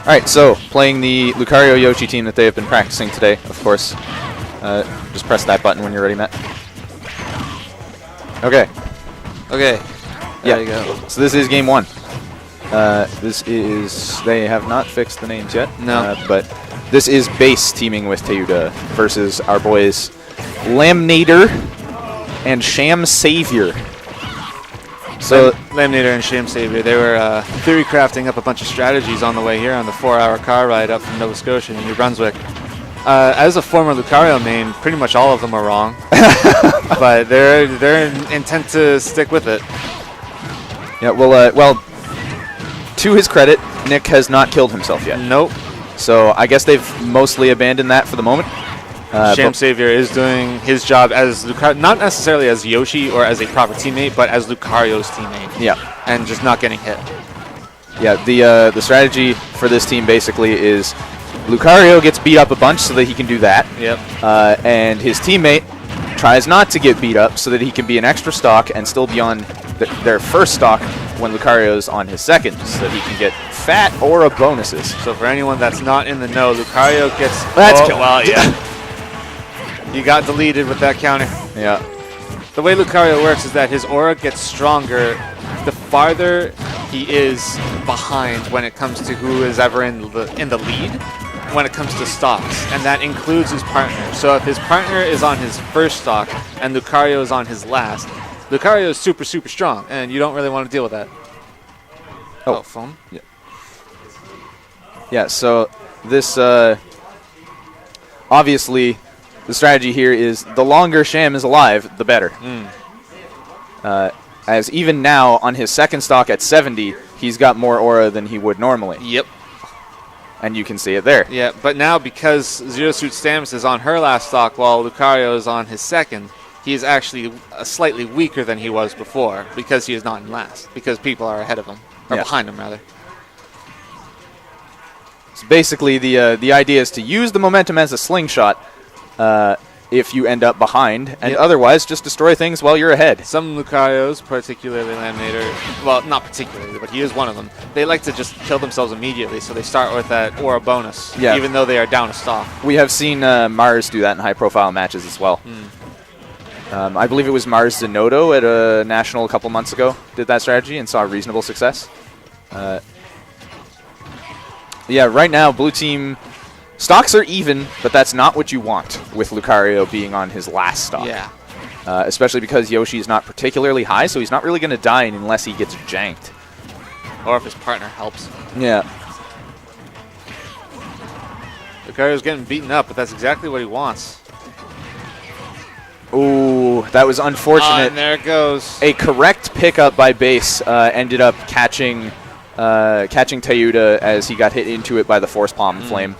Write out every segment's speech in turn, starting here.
All right, so playing the Lucario Yoshi team that they have been practicing today, of course. Just press that button when you're ready, Matt. Okay. Okay. There you go. So this is game 1. They have not fixed the names yet. No. But this is base teaming with Teuda versus our boys Laminator and ShamSavior. So Laminator and ShamSavior, they were theory crafting up a bunch of strategies on the way here on the 4-hour car ride up from Nova Scotia to New Brunswick. As a former Lucario main, pretty much all of them are wrong, but they're intent to stick with it. Yeah, well, to his credit, Nick has not killed himself yet. Nope. So I guess they've mostly abandoned that for the moment. ShamSavior is doing his job as Lucario, not necessarily as Yoshi or as a proper teammate, but as Lucario's teammate. Yeah. And just not getting hit. Yeah, the strategy for this team basically is Lucario gets beat up a bunch so that he can do that. Yep. And his teammate tries not to get beat up so that he can be an extra stock and still be on their first stock when Lucario's on his second, so that he can get fat aura bonuses. So for anyone that's not in the know, Lucario gets... That's well, yeah. You got deleted with that counter. Yeah. The way Lucario works is that his aura gets stronger the farther he is behind when it comes to who is ever in the lead when it comes to stocks, and that includes his partner. So if his partner is on his first stock and Lucario is on his last, Lucario is super, super strong, and you don't really want to deal with that. Oh, phone? Yeah. Yeah, so this, obviously, the strategy here is the longer Sham is alive, the better. As even now, on his second stock at 70, he's got more aura than he would normally. Yep. And you can see it there. Yeah, but now because Zero Suit Stamets is on her last stock while Lucario is on his second, he is actually slightly weaker than he was before because he is not in last, because people are ahead of him, or behind him, rather. So basically, the idea is to use the momentum as a slingshot if you end up behind, and otherwise just destroy things while you're ahead. Some Lucarios, particularly Laminator, well, not particularly, but he is one of them, they like to just kill themselves immediately, so they start with that aura bonus, even though they are down a stock. We have seen Mars do that in high-profile matches as well. I believe it was Mars Zenodo at a national a couple months ago did that strategy and saw reasonable success. Yeah, right now, blue team stocks are even, but that's not what you want with Lucario being on his last stock. Yeah. Especially because Yoshi is not particularly high, so he's not really going to die unless he gets janked. Or if his partner helps. Yeah. Lucario's getting beaten up, but that's exactly what he wants. Ooh, that was unfortunate. And there it goes. A correct pickup by base ended up catching Teuda as he got hit into it by the Force Palm Flame.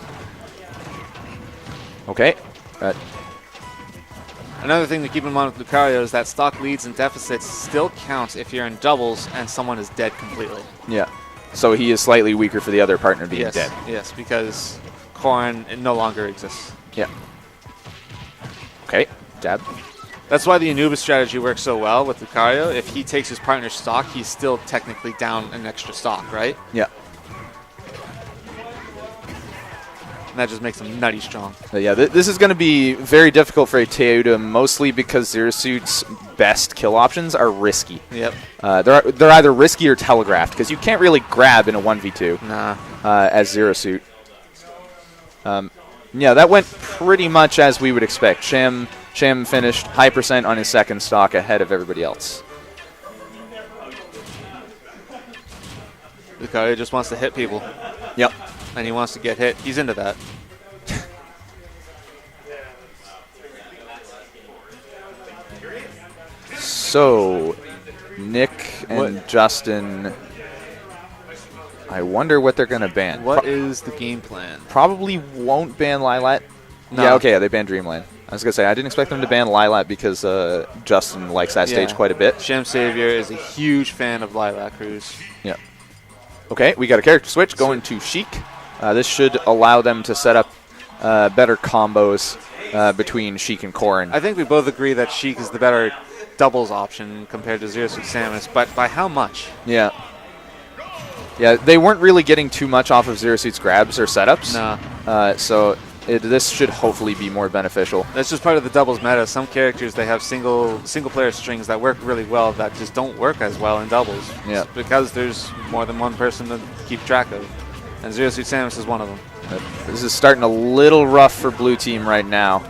Okay. Another thing to keep in mind with Lucario is that stock leads and deficits still count if you're in doubles and someone is dead completely. Yeah. So he is slightly weaker for the other partner being dead. Yes, because Corrin no longer exists. Yeah. Okay. Jab. That's why the Anubis strategy works so well with Lucario. If he takes his partner's stock, he's still technically down an extra stock, right? Yeah. And that just makes him nutty strong. Yeah, this is going to be very difficult for Teuda, mostly because Zero Suit's best kill options are risky. Yep. They're either risky or telegraphed, because you can't really grab in a 1v2 as Zero Suit. Yeah, that went pretty much as we would expect. Sham finished high percent on his second stock ahead of everybody else. Lucario just wants to hit people. Yep. And he wants to get hit. He's into that. So, Nick and Justin, I wonder what they're going to ban. What is the game plan? Probably won't ban Lilat. No. Yeah, okay, they banned Dreamland. I was going to say, I didn't expect them to ban Lilat because Justin likes that stage quite a bit. ShamSavior is a huge fan of Lilac Cruise. Yeah. Okay, we got a character switch going to Sheik. This should allow them to set up better combos between Sheik and Corrin. I think we both agree that Sheik is the better doubles option compared to Zero Suit Samus, but by how much? Yeah. Yeah, they weren't really getting too much off of Zero Suit's grabs or setups. No. So this should hopefully be more beneficial. That's just part of the doubles meta. Some characters, they have single player strings that work really well that just don't work as well in doubles. Yeah. It's because there's more than one person to keep track of. And Zero Suit Samus is one of them. This is starting a little rough for blue team right now.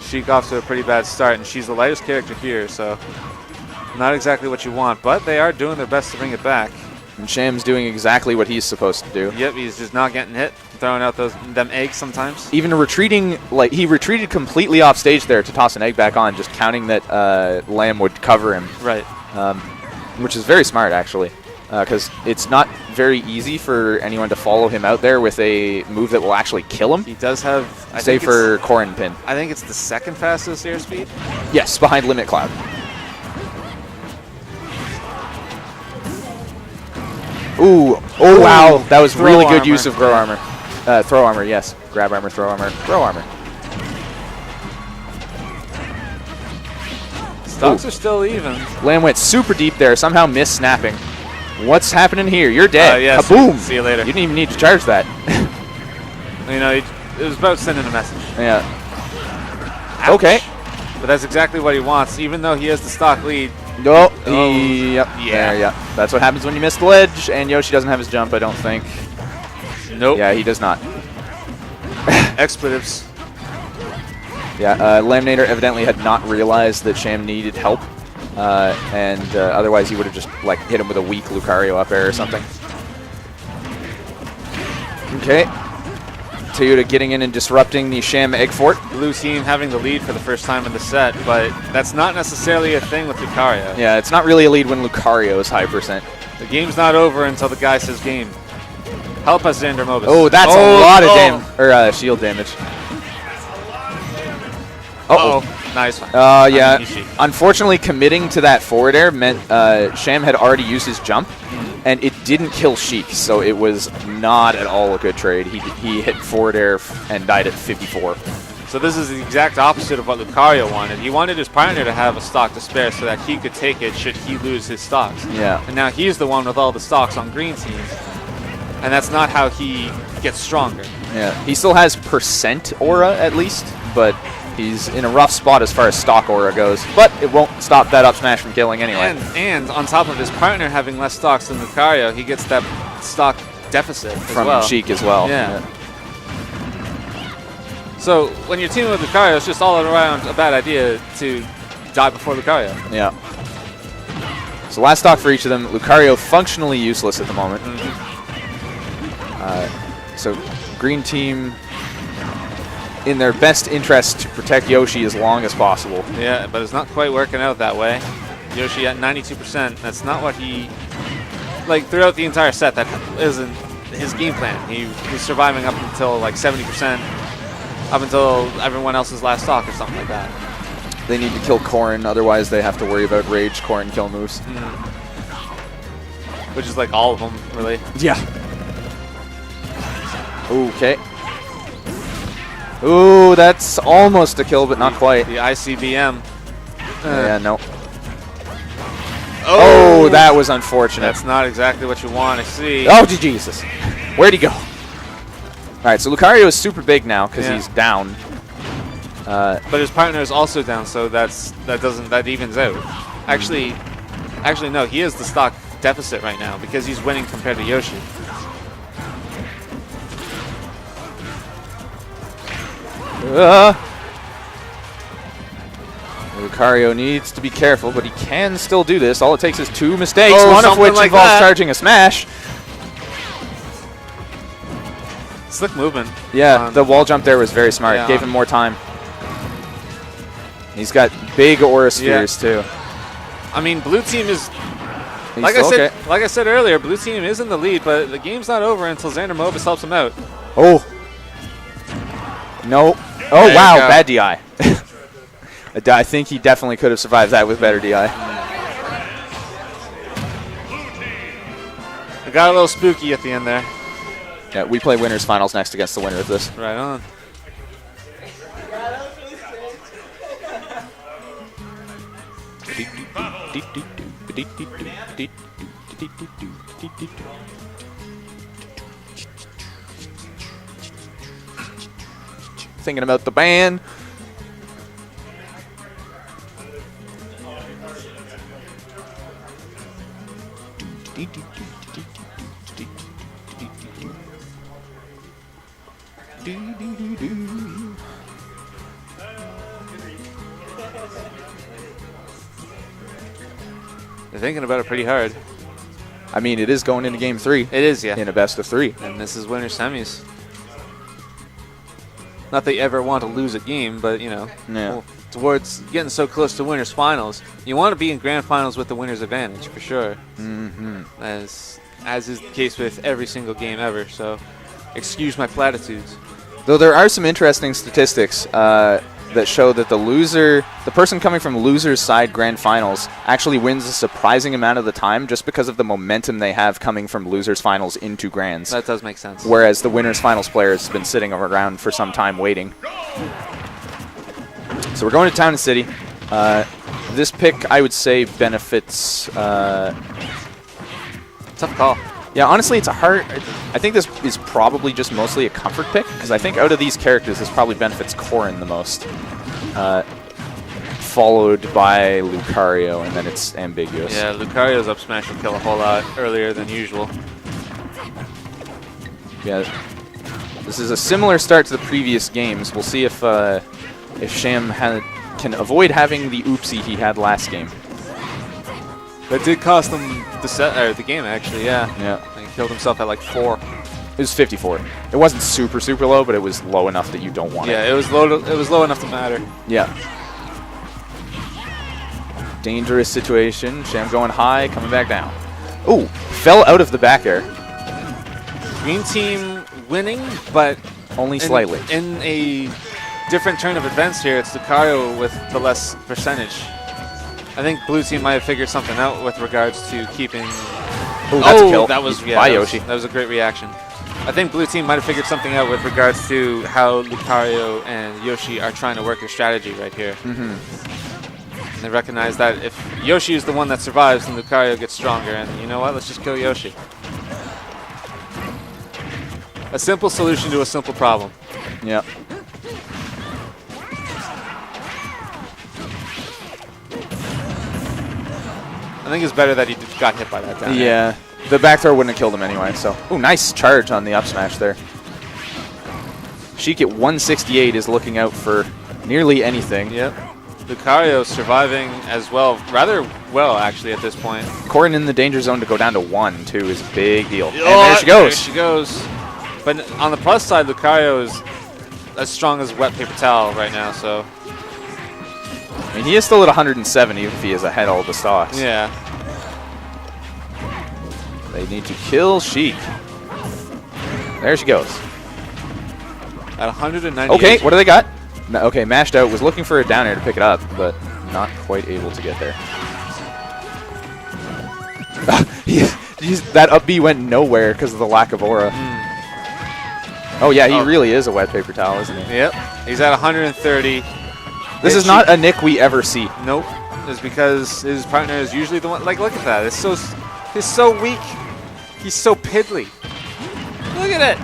Sheik off to a pretty bad start, and she's the lightest character here, so not exactly what you want, but they are doing their best to bring it back. And Sham's doing exactly what he's supposed to do. Yep, he's just not getting hit, throwing out them eggs sometimes. Even retreating, like he retreated completely off stage there to toss an egg back on, just counting that Lamb would cover him. Right. Which is very smart, actually, because it's not very easy for anyone to follow him out there with a move that will actually kill him. He does have, save for Corrin pin. I think it's the second fastest airspeed. Yes, behind Limit Cloud. Ooh, oh wow, that was really good use of throw armor. Throw armor, yes. Grab armor, throw armor, throw armor. Stocks are still even. Lamb went super deep there, somehow missed snapping. What's happening here? You're dead. Yeah, kaboom! See you later. You didn't even need to charge that. You know, it was about sending a message. Yeah. Ouch. Okay. But that's exactly what he wants, even though he has the stock lead. No. Oh, Yep. yeah. There, yeah. That's what happens when you miss the ledge, and Yoshi doesn't have his jump, I don't think. Nope. Yeah, he does not. Expletives. Yeah, Laminator evidently had not realized that Sham needed help, and otherwise he would have just like hit him with a weak Lucario up air or something. Okay. Toyota getting in and disrupting the Sham Egg Fort. Blue team having the lead for the first time in the set, but that's not necessarily a thing with Lucario. Yeah, it's not really a lead when Lucario is high percent. The game's not over until the guy says game. Help us, Xander Mobus. Oh, that's a lot of shield damage. Uh-oh. Nice one. Yeah. Unfortunately, committing to that forward air meant Sham had already used his jump, and it didn't kill Sheik, so it was not at all a good trade. He hit forward air and died at 54. So this is the exact opposite of what Lucario wanted. He wanted his partner to have a stock to spare so that he could take it should he lose his stocks. Yeah. And now he's the one with all the stocks on green team, and that's not how he gets stronger. Yeah. He still has percent aura at least, but he's in a rough spot as far as stock aura goes, but it won't stop that up smash from killing anyway. And on top of his partner having less stocks than Lucario, he gets that stock deficit from Sheik as well. Yeah. So when you're teaming with Lucario, it's just all around a bad idea to die before Lucario. Yeah. So last stock for each of them. Lucario functionally useless at the moment. So green team in their best interest to protect Yoshi as long as possible. Yeah, but it's not quite working out that way. Yoshi at 92%. That's not what he... Like, throughout the entire set, that isn't his game plan. He was surviving up until, like, 70%, up until everyone else's last stock or something like that. They need to kill Corrin, otherwise they have to worry about rage Corrin kill moves. Which is, like, all of them, really. Yeah. Okay. Ooh, that's almost a kill, but not quite. The ICBM. Yeah, no. Oh, that was unfortunate. That's not exactly what you want to see. Oh, Jesus. Where'd he go? All right, so Lucario is super big now because he's down. But his partner is also down, so that evens out. Actually, no, he is the stock deficit right now because he's winning compared to Yoshi. Lucario needs to be careful, but he can still do this. All it takes is 2 mistakes, one of which involves charging a smash. Slick movement. Yeah, the wall jump there was very smart. Yeah. Gave him more time. He's got big aura spheres too. I mean, blue team is... Like I said earlier, blue team is in the lead, but the game's not over until Xander Mobus helps him out. Oh. No. Oh, wow. Bad DI. I think he definitely could have survived that with better DI. It got a little spooky at the end there. Yeah, we play winners finals next against the winner of this. Right on. Thinking about the band. They're thinking about it pretty hard. I mean, it is going into game 3. It is, yeah. In a best of 3. And this is winner semis. Not that you ever want to lose a game, but, you know, Yeah. towards getting so close to winners finals, you want to be in grand finals with the winner's advantage, for sure. Mm-hmm. As is the case with every single game ever, so excuse my platitudes. Though there are some interesting statistics that show that the person coming from loser's side grand finals actually wins a surprising amount of the time just because of the momentum they have coming from loser's finals into grands. That does make sense. Whereas the winner's finals player has been sitting around for some time waiting. So we're going to Town and City. This pick, I would say, benefits... Tough call. Yeah, honestly, it's a hard... I think this is probably just mostly a comfort pick, because I think out of these characters, this probably benefits Corrin the most. Followed by Lucario, and then it's ambiguous. Yeah, Lucario's up smash will kill a whole lot earlier than usual. Yeah, this is a similar start to the previous games. We'll see if Sham can avoid having the oopsie he had last game. That did cost him the game, actually, yeah. Yeah. He killed himself at like 4. It was 54. It wasn't super, super low, but it was low enough that you don't want it. Yeah, it was low enough to matter. Yeah. Dangerous situation. Sham going high, coming back down. Ooh, fell out of the back air. Green team winning, but Only slightly. In a different turn of events here, it's Lucario with the less percentage. I think blue team might have figured something out with regards to keeping... Ooh, that's a kill. That was, yeah, Bye, Yoshi. That was a great reaction. I think blue team might have figured something out with regards to how Lucario and Yoshi are trying to work their strategy right here. Mm-hmm. And they recognize that if Yoshi is the one that survives, then Lucario gets stronger. And you know what? Let's just kill Yoshi. A simple solution to a simple problem. Yeah. I think it's better that he got hit by that down. Yeah. The back throw wouldn't have killed him anyway, so... Ooh, nice charge on the up smash there. Sheik at 168 is looking out for nearly anything. Yep. Lucario surviving as well, rather well, actually, at this point. Corrin in the danger zone to go down to 1, too, is a big deal. And Oh, there she goes. There she goes. But on the plus side, Lucario is as strong as wet paper towel right now, so... I mean, he is still at 107, even if he is ahead all the stocks. Yeah. They need to kill Sheik. There she goes. At 198. Okay, what do they got? Okay, mashed out. Was looking for a down air to pick it up, but not quite able to get there. That up B went nowhere because of the lack of aura. Oh, yeah, he really is a wet paper towel, isn't he? Yep. He's at 130. This is not a Nick we ever see. Nope. It's because his partner is usually the one. Like, look at that. He's so weak. He's so piddly. Look at it.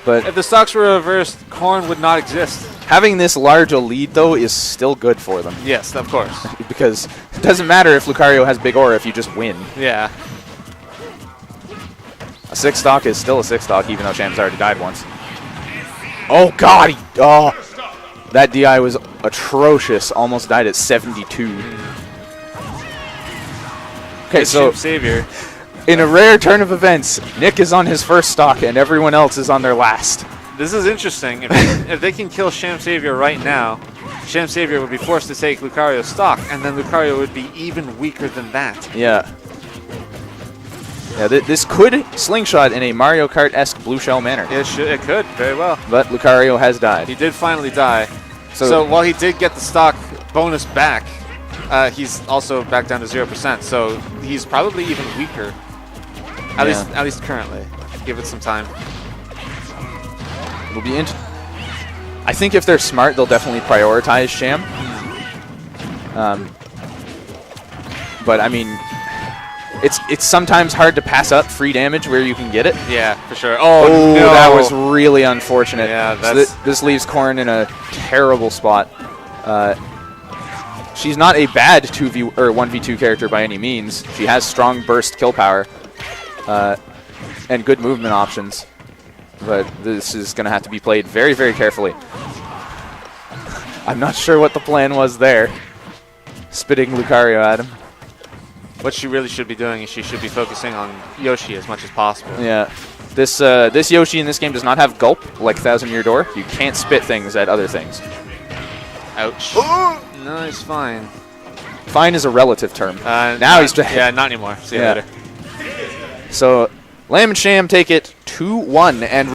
But If the stocks were reversed, Corrin would not exist. having this large a lead, though, is still good for them. Yes, of course. Because it doesn't matter if Lucario has big aura if you just win. Yeah. A 6 stock is still a 6 stock, even though Sham's already died once. Oh, God. That DI was atrocious. Almost died at 72. Okay, so ShamSavior. in a rare turn of events, Nick is on his first stock and everyone else is on their last. This is interesting. If they can kill ShamSavior right now, ShamSavior would be forced to take Lucario's stock, and then Lucario would be even weaker than that. Yeah. Yeah, this could slingshot in a Mario Kart-esque blue shell manner. It could, very well. But Lucario has died. He did finally die. So- So while he did get the stock bonus back, he's also back down to 0%. So he's probably even weaker. At least currently. Give it some time. It'll be I think if they're smart, they'll definitely prioritize Sham. But I mean, It's sometimes hard to pass up free damage where you can get it. Yeah, for sure. Oh, no. That was really unfortunate. Yeah, that's this leaves Corrin in a terrible spot. She's not a bad 1v2 character by any means. She has strong burst kill power and good movement options. But this is going to have to be played very, very carefully. I'm not sure what the plan was there. Spitting Lucario at him. What she really should be doing is she should be focusing on Yoshi as much as possible. Yeah. This Yoshi in this game does not have Gulp like Thousand Year Door. You can't spit things at other things. Ouch. No, he's fine. Fine is a relative term. Now he's dead. Yeah, not anymore. See you later. So, Lamb and Sham take it 2-1 and